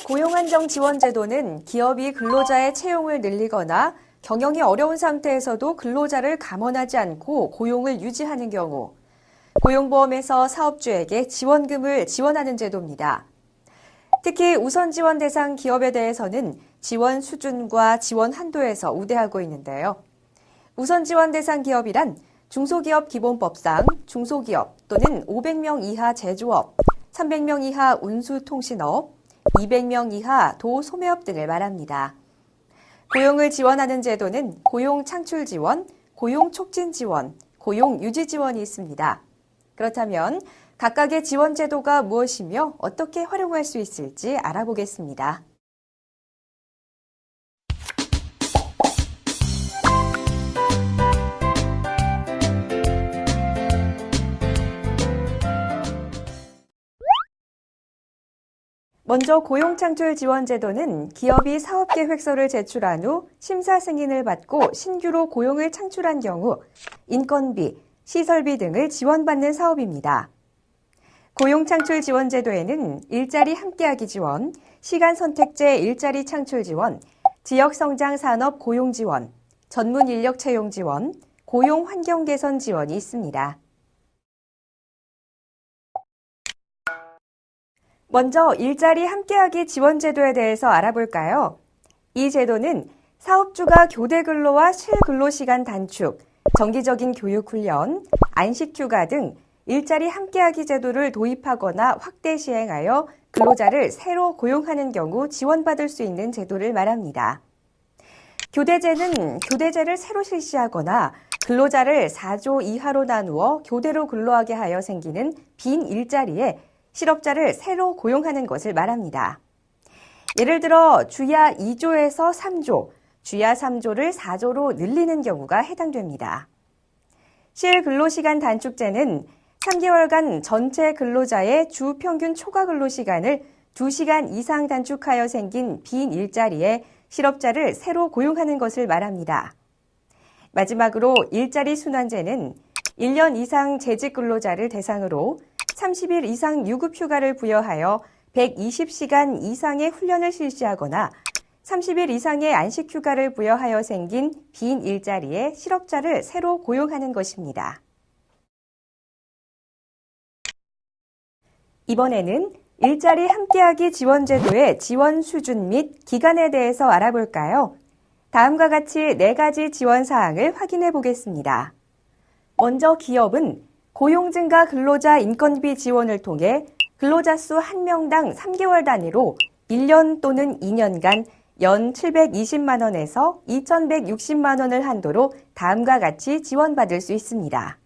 고용안정지원제도는 기업이 근로자의 채용을 늘리거나 경영이 어려운 상태에서도 근로자를 감원하지 않고 고용을 유지하는 경우 고용보험에서 사업주에게 지원금을 지원하는 제도입니다. 특히 우선지원 대상 기업에 대해서는 지원 수준과 지원 한도에서 우대하고 있는데요. 우선지원 대상 기업이란 중소기업 기본법상 중소기업 또는 500명 이하 제조업, 300명 이하 운수통신업, 200명 이하 도소매업 등을 말합니다. 고용을 지원하는 제도는 고용창출지원, 고용촉진지원, 고용유지지원이 있습니다. 그렇다면 각각의 지원 제도가 무엇이며 어떻게 활용할 수 있을지 알아보겠습니다. 먼저 고용창출지원제도는 기업이 사업계획서를 제출한 후 심사 승인을 받고 신규로 고용을 창출한 경우 인건비, 시설비 등을 지원받는 사업입니다. 고용창출지원제도에는 일자리 함께하기 지원, 시간선택제 일자리 창출 지원, 지역성장산업 고용 지원, 전문인력 채용 지원, 고용환경 개선 지원이 있습니다. 먼저 일자리 함께하기 지원제도에 대해서 알아볼까요? 이 제도는 사업주가 교대 근로와 실근로시간 단축, 정기적인 교육훈련, 안식휴가 등 일자리 함께하기 제도를 도입하거나 확대 시행하여 근로자를 새로 고용하는 경우 지원받을 수 있는 제도를 말합니다. 교대제는 교대제를 새로 실시하거나 근로자를 4조 이하로 나누어 교대로 근로하게 하여 생기는 빈 일자리에 실업자를 새로 고용하는 것을 말합니다. 예를 들어 주야 2조에서 3조, 주야 3조를 4조로 늘리는 경우가 해당됩니다. 실근로시간 단축제는 3개월간 전체 근로자의 주 평균 초과 근로시간을 2시간 이상 단축하여 생긴 빈 일자리에 실업자를 새로 고용하는 것을 말합니다. 마지막으로 일자리 순환제는 1년 이상 재직 근로자를 대상으로 30일 이상 유급휴가를 부여하여 120시간 이상의 훈련을 실시하거나 30일 이상의 안식휴가를 부여하여 생긴 빈 일자리에 실업자를 새로 고용하는 것입니다. 이번에는 일자리 함께하기 지원제도의 지원 수준 및 기간에 대해서 알아볼까요? 다음과 같이 4가지 지원 사항을 확인해 보겠습니다. 먼저 기업은 고용 증가 근로자 인건비 지원을 통해 근로자 수 1명당 3개월 단위로 1년 또는 2년간 연 720만 원에서 2,160만 원을 한도로 다음과 같이 지원받을 수 있습니다.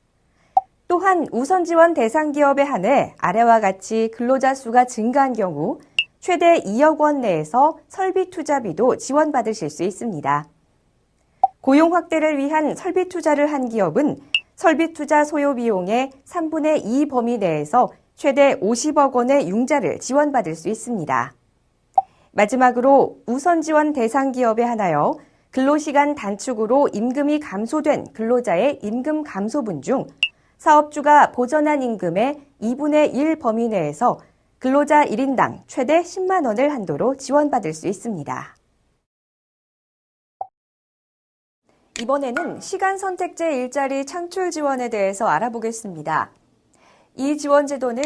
또한 우선 지원 대상 기업에 한해 아래와 같이 근로자 수가 증가한 경우 최대 2억 원 내에서 설비 투자비도 지원받으실 수 있습니다. 고용 확대를 위한 설비 투자를 한 기업은 설비 투자 소요 비용의 3분의 2 범위 내에서 최대 50억 원의 융자를 지원받을 수 있습니다. 마지막으로 우선 지원 대상 기업에 한하여 근로시간 단축으로 임금이 감소된 근로자의 임금 감소분 중 사업주가 보전한 임금의 2분의 1 범위 내에서 근로자 1인당 최대 10만 원을 한도로 지원받을 수 있습니다. 이번에는 시간선택제 일자리 창출 지원에 대해서 알아보겠습니다. 이 지원 제도는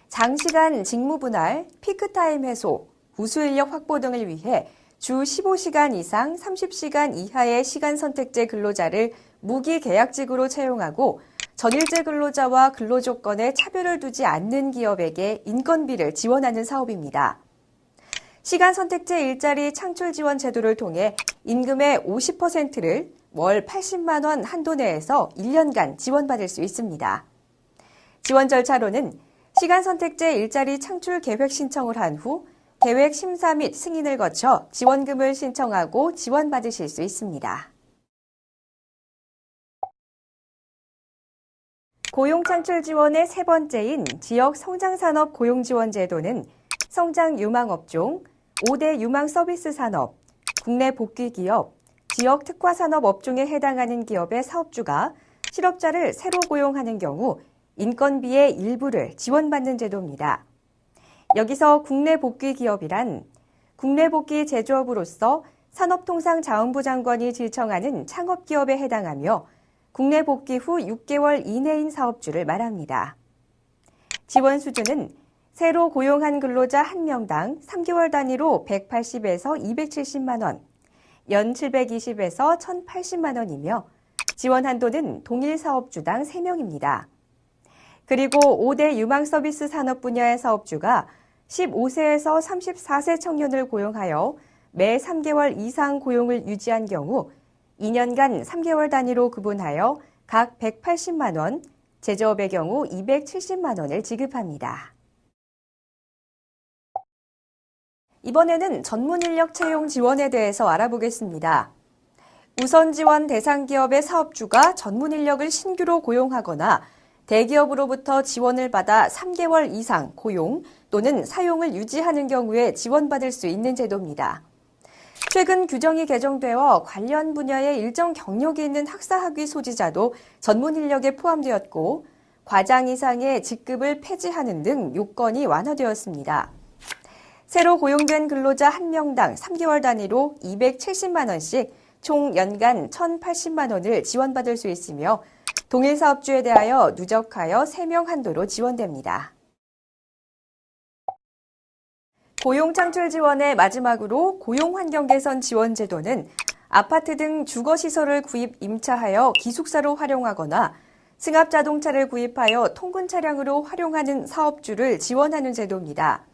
장시간 직무 분할, 피크타임 해소, 우수인력 확보 등을 위해 주 15시간 이상 30시간 이하의 시간선택제 근로자를 무기계약직으로 채용하고 전일제 근로자와 근로조건에 차별을 두지 않는 기업에게 인건비를 지원하는 사업입니다. 시간선택제 일자리 창출 지원 제도를 통해 임금의 50%를 월 80만 원 한도 내에서 1년간 지원받을 수 있습니다. 지원 절차로는 시간선택제 일자리 창출 계획 신청을 한 후 계획 심사 및 승인을 거쳐 지원금을 신청하고 지원받으실 수 있습니다. 고용창출 지원의 세 번째인 지역성장산업 고용지원제도는 성장 유망업종, 5대 유망 서비스 산업, 국내 복귀기업, 지역 특화산업 업종에 해당하는 기업의 사업주가 실업자를 새로 고용하는 경우 인건비의 일부를 지원받는 제도입니다. 여기서 국내 복귀 기업이란 국내 복귀 제조업으로서 산업통상자원부 장관이 지청하는 창업기업에 해당하며 국내 복귀 후 6개월 이내인 사업주를 말합니다. 지원 수준은 새로 고용한 근로자 1명당 3개월 단위로 180에서 270만 원, 연 720에서 1,080만 원이며 지원 한도는 동일 사업주당 3명입니다. 그리고 5대 유망 서비스 산업 분야의 사업주가 15세에서 34세 청년을 고용하여 매 3개월 이상 고용을 유지한 경우 2년간 3개월 단위로 구분하여 각 180만 원, 제조업의 경우 270만 원을 지급합니다. 이번에는 전문 인력 채용 지원에 대해서 알아보겠습니다. 우선 지원 대상 기업의 사업주가 전문 인력을 신규로 고용하거나 대기업으로부터 지원을 받아 3개월 이상 고용 또는 사용을 유지하는 경우에 지원받을 수 있는 제도입니다. 최근 규정이 개정되어 관련 분야에 일정 경력이 있는 학사학위 소지자도 전문 인력에 포함되었고 과장 이상의 직급을 폐지하는 등 요건이 완화되었습니다. 새로 고용된 근로자 1명당 3개월 단위로 270만 원씩 총 연간 1,080만 원을 지원받을 수 있으며 동일 사업주에 대하여 누적하여 3명 한도로 지원됩니다. 고용창출 지원의 마지막으로 고용환경 개선 지원 제도는 아파트 등 주거시설을 구입 임차하여 기숙사로 활용하거나 승합자동차를 구입하여 통근 차량으로 활용하는 사업주를 지원하는 제도입니다.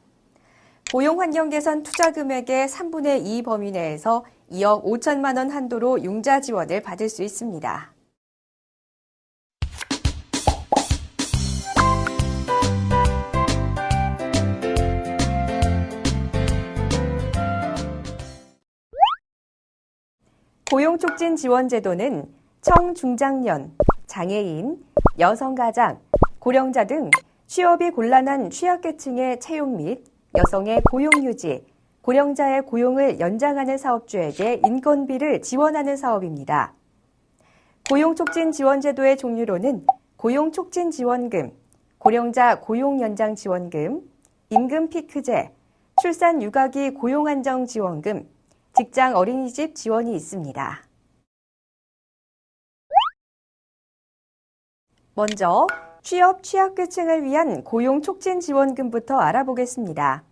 고용환경 개선 투자 금액의 3분의 2 범위 내에서 2억 5천만 원 한도로 융자 지원을 받을 수 있습니다. 고용촉진 지원제도는 청중장년, 장애인, 여성가장, 고령자 등 취업이 곤란한 취약계층의 채용 및 여성의 고용유지, 고령자의 고용을 연장하는 사업주에게 인건비를 지원하는 사업입니다. 고용촉진지원제도의 종류로는 고용촉진지원금, 고령자 고용연장지원금, 임금피크제, 출산육아기 고용안정지원금, 직장 어린이집 지원이 있습니다. 먼저 취업 취약계층을 위한 고용촉진지원금부터 알아보겠습니다.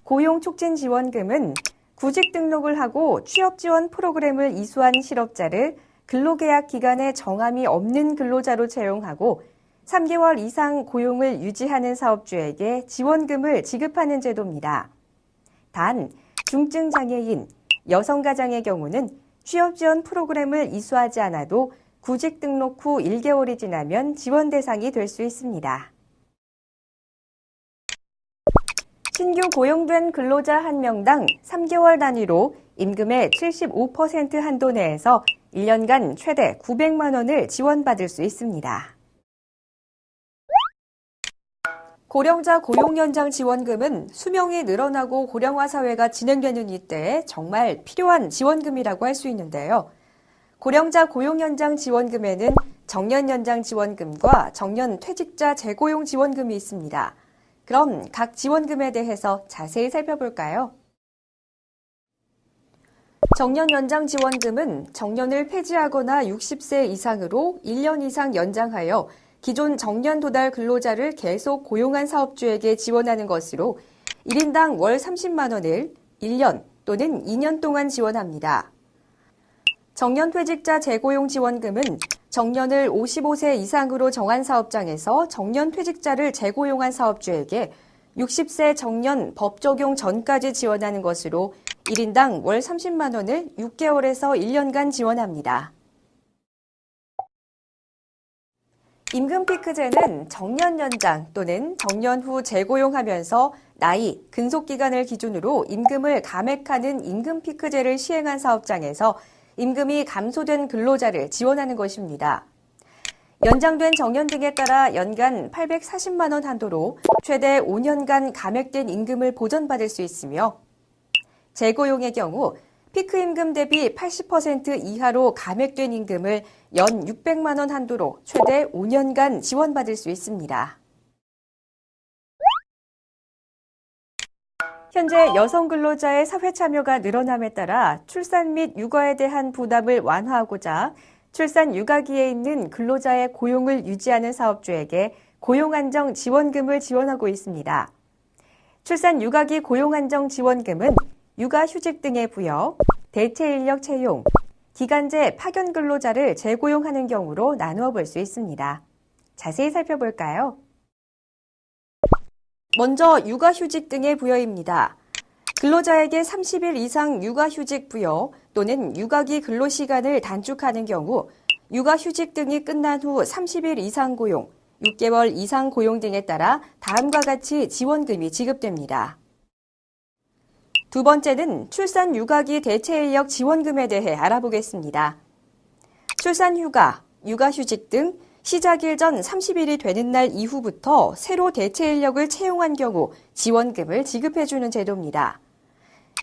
고용촉진지원금은 구직 등록을 하고 취업지원 프로그램을 이수한 실업자를 근로계약 기간에 정함이 없는 근로자로 채용하고 3개월 이상 고용을 유지하는 사업주에게 지원금을 지급하는 제도입니다. 단, 중증장애인, 여성가장의 경우는 취업지원 프로그램을 이수하지 않아도 구직 등록 후 1개월이 지나면 지원 대상이 될 수 있습니다. 신규 고용된 근로자 1명당 3개월 단위로 임금의 75% 한도 내에서 1년간 최대 900만 원을 지원받을 수 있습니다. 고령자 고용연장 지원금은 수명이 늘어나고 고령화 사회가 진행되는 이때에 정말 필요한 지원금이라고 할 수 있는데요. 고령자 고용연장 지원금에는 정년연장 지원금과 정년퇴직자 재고용 지원금이 있습니다. 그럼 각 지원금에 대해서 자세히 살펴볼까요? 정년연장 지원금은 정년을 폐지하거나 60세 이상으로 1년 이상 연장하여 기존 정년 도달 근로자를 계속 고용한 사업주에게 지원하는 것으로 1인당 월 30만 원을 1년 또는 2년 동안 지원합니다. 정년퇴직자 재고용 지원금은 정년을 55세 이상으로 정한 사업장에서 정년퇴직자를 재고용한 사업주에게 60세 정년 법 적용 전까지 지원하는 것으로 1인당 월 30만 원을 6개월에서 1년간 지원합니다. 임금피크제는 정년 연장 또는 정년 후 재고용하면서 나이, 근속기간을 기준으로 임금을 감액하는 임금피크제를 시행한 사업장에서 임금이 감소된 근로자를 지원하는 것입니다. 연장된 정년 등에 따라 연간 840만 원 한도로 최대 5년간 감액된 임금을 보전받을 수 있으며 재고용의 경우 피크 임금 대비 80% 이하로 감액된 임금을 연 600만 원 한도로 최대 5년간 지원받을 수 있습니다. 현재 여성 근로자의 사회 참여가 늘어남에 따라 출산 및 육아에 대한 부담을 완화하고자 출산 육아기에 있는 근로자의 고용을 유지하는 사업주에게 고용안정 지원금을 지원하고 있습니다. 출산 육아기 고용안정 지원금은 육아휴직 등의 부여, 대체 인력 채용, 기간제 파견 근로자를 재고용하는 경우로 나누어 볼 수 있습니다. 자세히 살펴볼까요? 먼저 육아휴직 등의 부여입니다. 근로자에게 30일 이상 육아휴직 부여 또는 육아기 근로시간을 단축하는 경우 육아휴직 등이 끝난 후 30일 이상 고용, 6개월 이상 고용 등에 따라 다음과 같이 지원금이 지급됩니다. 두 번째는 출산 육아기 대체 인력 지원금에 대해 알아보겠습니다. 출산 휴가, 육아휴직 등 시작일 전 30일이 되는 날 이후부터 새로 대체 인력을 채용한 경우 지원금을 지급해주는 제도입니다.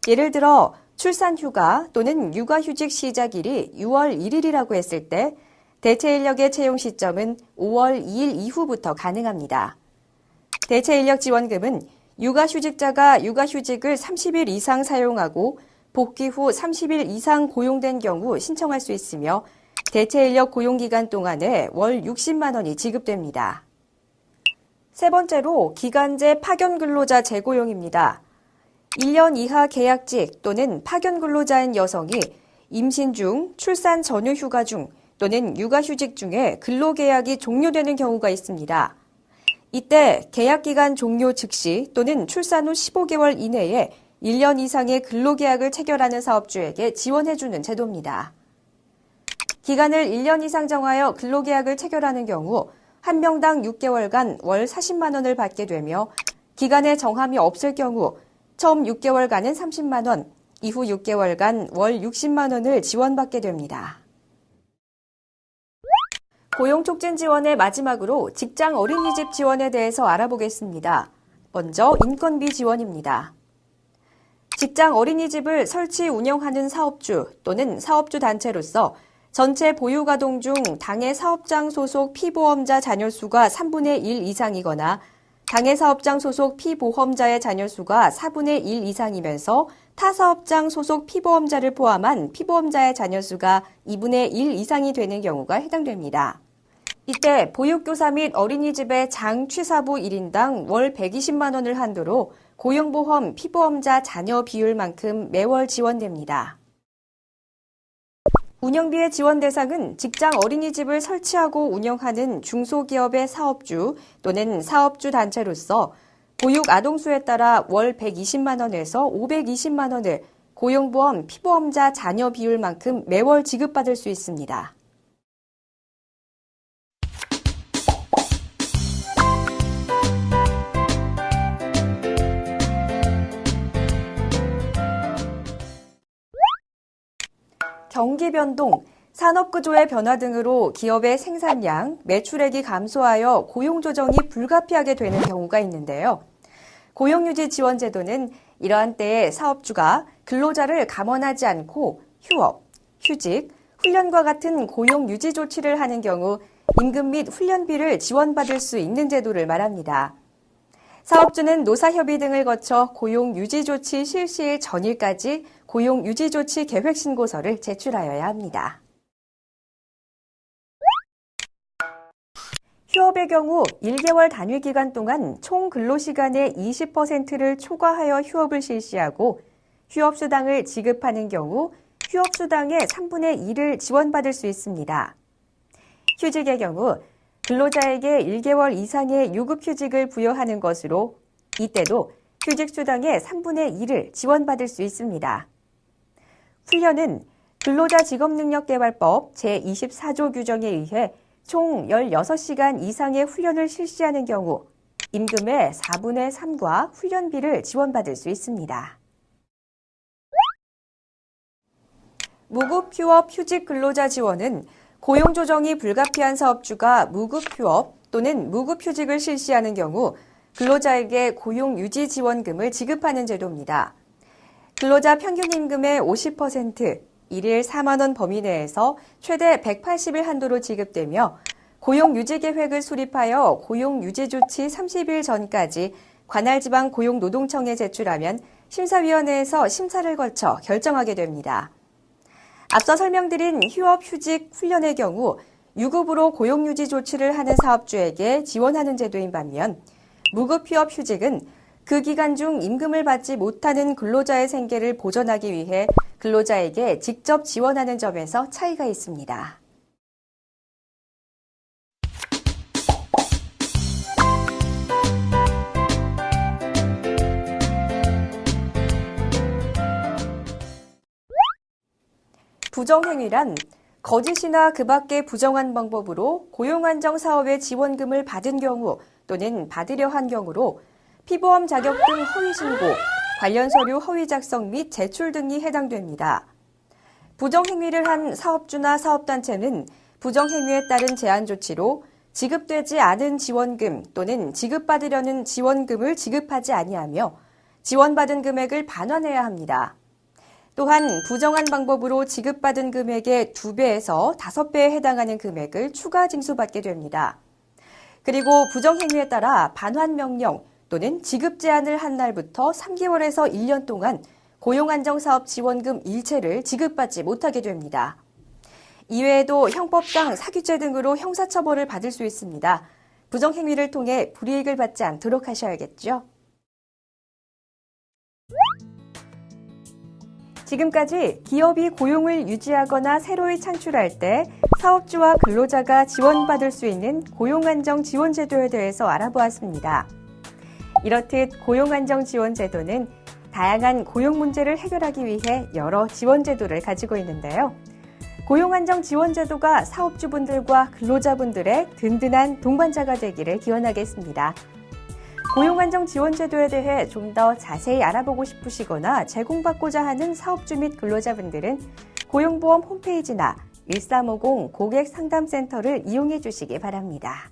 예를 들어 출산 휴가 또는 육아휴직 시작일이 6월 1일이라고 했을 때 대체 인력의 채용 시점은 5월 2일 이후부터 가능합니다. 대체 인력 지원금은 육아휴직자가 육아휴직을 30일 이상 사용하고 복귀 후 30일 이상 고용된 경우 신청할 수 있으며 대체 인력 고용 기간 동안에 월 60만 원이 지급됩니다. 세 번째로 기간제 파견 근로자 재고용입니다. 1년 이하 계약직 또는 파견 근로자인 여성이 임신 중, 출산 전후 휴가 중 또는 육아휴직 중에 근로계약이 종료되는 경우가 있습니다. 이때 계약기간 종료 즉시 또는 출산 후 15개월 이내에 1년 이상의 근로계약을 체결하는 사업주에게 지원해주는 제도입니다. 기간을 1년 이상 정하여 근로계약을 체결하는 경우 한 명당 6개월간 월 40만 원을 받게 되며 기간에 정함이 없을 경우 처음 6개월간은 30만 원, 이후 6개월간 월 60만 원을 지원받게 됩니다. 고용촉진 지원의 마지막으로 직장 어린이집 지원에 대해서 알아보겠습니다. 먼저 인건비 지원입니다. 직장 어린이집을 설치 운영하는 사업주 또는 사업주 단체로서 전체 보유가동 중 당해 사업장 소속 피보험자 자녀 수가 3분의 1 이상이거나 당해 사업장 소속 피보험자의 자녀 수가 4분의 1 이상이면서 타 사업장 소속 피보험자를 포함한 피보험자의 자녀 수가 2분의 1 이상이 되는 경우가 해당됩니다. 이때 보육교사 및 어린이집의 장 취사부 1인당 월 120만 원을 한도로 고용보험 피보험자 자녀 비율만큼 매월 지원됩니다. 운영비의 지원 대상은 직장 어린이집을 설치하고 운영하는 중소기업의 사업주 또는 사업주 단체로서 보육 아동수에 따라 월 120만 원에서 520만 원을 고용보험 피보험자 자녀 비율만큼 매월 지급받을 수 있습니다. 경기 변동, 산업구조의 변화 등으로 기업의 생산량, 매출액이 감소하여 고용 조정이 불가피하게 되는 경우가 있는데요. 고용유지 지원 제도는 이러한 때에 사업주가 근로자를 감원하지 않고 휴업, 휴직, 훈련과 같은 고용 유지 조치를 하는 경우 임금 및 훈련비를 지원받을 수 있는 제도를 말합니다. 사업주는 노사협의 등을 거쳐 고용유지조치 실시일 전일까지 고용유지조치 계획신고서를 제출하여야 합니다. 휴업의 경우 1개월 단위 기간 동안 총 근로시간의 20%를 초과하여 휴업을 실시하고 휴업수당을 지급하는 경우 휴업수당의 3분의 1을 지원받을 수 있습니다. 휴직의 경우 근로자에게 1개월 이상의 유급휴직을 부여하는 것으로 이때도 휴직수당의 3분의 1을 지원받을 수 있습니다. 훈련은 근로자 직업능력개발법 제24조 규정에 의해 총 16시간 이상의 훈련을 실시하는 경우 임금의 4분의 3과 훈련비를 지원받을 수 있습니다. 무급휴업 휴직 근로자 지원은 고용조정이 불가피한 사업주가 무급휴업 또는 무급휴직을 실시하는 경우 근로자에게 고용유지지원금을 지급하는 제도입니다. 근로자 평균 임금의 50%, 일일 4만 원 범위 내에서 최대 180일 한도로 지급되며 고용유지 계획을 수립하여 고용유지 조치 30일 전까지 관할 지방 고용노동청에 제출하면 심사위원회에서 심사를 거쳐 결정하게 됩니다. 앞서 설명드린 휴업, 휴직, 훈련의 경우 유급으로 고용유지 조치를 하는 사업주에게 지원하는 제도인 반면 무급 휴업, 휴직은 그 기간 중 임금을 받지 못하는 근로자의 생계를 보전하기 위해 근로자에게 직접 지원하는 점에서 차이가 있습니다. 부정행위란 거짓이나 그 밖의 부정한 방법으로 고용안정 사업의 지원금을 받은 경우 또는 받으려 한 경우로 피보험 자격 등 허위 신고, 관련 서류 허위 작성 및 제출 등이 해당됩니다. 부정행위를 한 사업주나 사업단체는 부정행위에 따른 제한 조치로 지급되지 않은 지원금 또는 지급받으려는 지원금을 지급하지 아니하며 지원받은 금액을 반환해야 합니다. 또한 부정한 방법으로 지급받은 금액의 2배에서 5배에 해당하는 금액을 추가 징수받게 됩니다. 그리고 부정행위에 따라 반환 명령 또는 지급 제한을 한 날부터 3개월에서 1년 동안 고용안정사업 지원금 일체를 지급받지 못하게 됩니다. 이외에도 형법상 사규죄 등으로 형사처벌을 받을 수 있습니다. 부정행위를 통해 불이익을 받지 않도록 하셔야겠죠. 지금까지 기업이 고용을 유지하거나 새로이 창출할 때 사업주와 근로자가 지원받을 수 있는 고용안정지원제도에 대해서 알아보았습니다. 이렇듯 고용안정지원제도는 다양한 고용 문제를 해결하기 위해 여러 지원제도를 가지고 있는데요. 고용안정지원제도가 사업주분들과 근로자분들의 든든한 동반자가 되기를 기원하겠습니다. 고용안정지원제도에 대해 좀 더 자세히 알아보고 싶으시거나 제공받고자 하는 사업주 및 근로자분들은 고용보험 홈페이지나 1350 고객상담센터를 이용해 주시기 바랍니다.